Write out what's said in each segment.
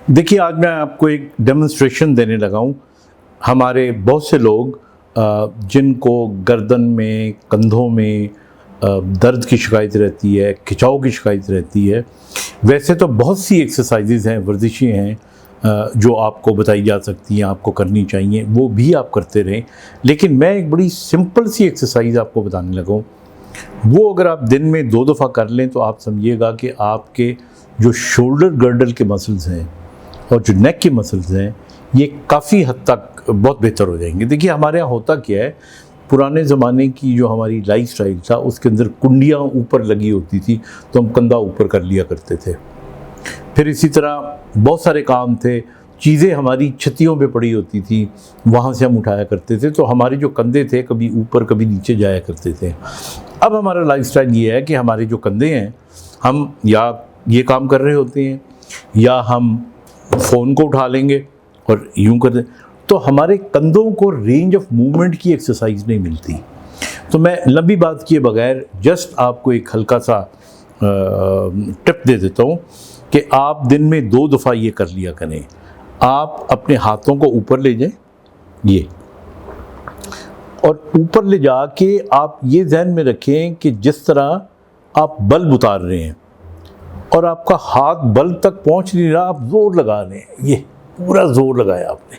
देखिए, आज मैं आपको एक डेमोन्स्ट्रेशन देने लगा हूँ। हमारे बहुत से लोग जिनको गर्दन में, कंधों में दर्द की शिकायत रहती है, खिंचाव की शिकायत रहती है। वैसे तो बहुत सी एक्सरसाइजेज़ हैं, वर्जिशें हैं जो आपको बताई जा सकती हैं, आपको करनी चाहिए, वो भी आप करते रहें। लेकिन मैं एक बड़ी सिंपल सी एक्सरसाइज आपको बताने लगा हूँ। वो अगर आप दिन में 2 दफ़ा कर लें तो आप समझिएगा कि आपके जो शोल्डर गर्डल के मसल्स हैं और जो नेक के मसल्स हैं, ये काफ़ी हद तक बहुत बेहतर हो जाएंगे। देखिए, हमारे यहाँ होता क्या है, पुराने ज़माने की जो हमारी लाइफस्टाइल था उसके अंदर कुंडियाँ ऊपर लगी होती थी, तो हम कंधा ऊपर कर लिया करते थे। फिर इसी तरह बहुत सारे काम थे, चीज़ें हमारी छतियों पे पड़ी होती थी, वहाँ से हम उठाया करते थे, तो हमारे जो कंधे थे कभी ऊपर कभी नीचे जाया करते थे। अब हमारा लाइफस्टाइल ये है कि हमारे जो कंधे हैं, हम या ये काम कर रहे होते हैं या हम फ़ोन को उठा लेंगे और यूं कर दें, तो हमारे कंधों को रेंज ऑफ मूवमेंट की एक्सरसाइज नहीं मिलती। तो मैं लंबी बात किए बगैर जस्ट आपको एक हल्का सा टिप दे देता हूँ कि आप दिन में 2 दफ़ा ये कर लिया करें। आप अपने हाथों को ऊपर ले जाएं, ये, और ऊपर ले जाके आप ये ध्यान में रखें कि जिस तरह आप बल्ब उतार रहे हैं और आपका हाथ बल्ब तक पहुंच नहीं रहा, आप जोर लगा रहे हैं, ये पूरा जोर लगाया आपने,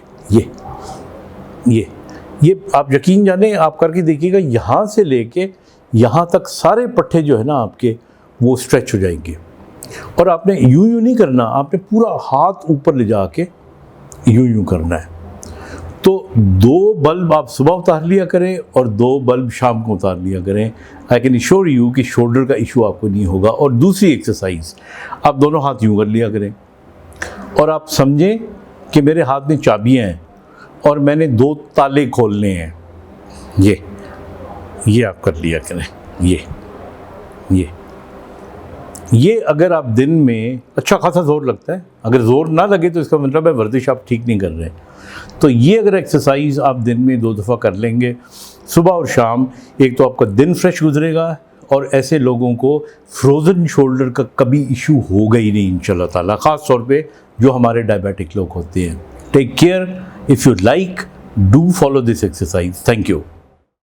ये आप यकीन जाने, आप करके देखिएगा, यहाँ से लेके यहाँ तक सारे पट्टे जो है ना आपके, वो स्ट्रेच हो जाएंगे। और आपने यूं नहीं करना, आपने पूरा हाथ ऊपर ले जाके यूं करना है। तो 2 बल्ब आप सुबह उतार लिया करें और 2 बल्ब शाम को उतार लिया करें। आई कैन एश्योर यू कि शोल्डर का इशू आपको नहीं होगा। और दूसरी एक्सरसाइज, आप दोनों हाथ यूं कर लिया करें और आप समझें कि मेरे हाथ में चाबियां हैं और मैंने 2 ताले खोलने हैं। ये आप कर लिया करें। ये अगर आप दिन में, अच्छा खासा जोर लगता है, अगर जोर ना लगे तो इसका मतलब है वर्जिश आप ठीक नहीं कर रहे। तो ये अगर एक्सरसाइज आप दिन में 2 दफ़ा कर लेंगे, सुबह और शाम, एक तो आपका दिन फ्रेश गुजरेगा और ऐसे लोगों को फ्रोज़न शोल्डर का कभी इशू होगा ही नहीं इंशाल्लाह ताला, ख़ास तौर पे जो हमारे डायबिटिक लोग होते हैं। Take care, if you like, do follow this exercise. Thank you.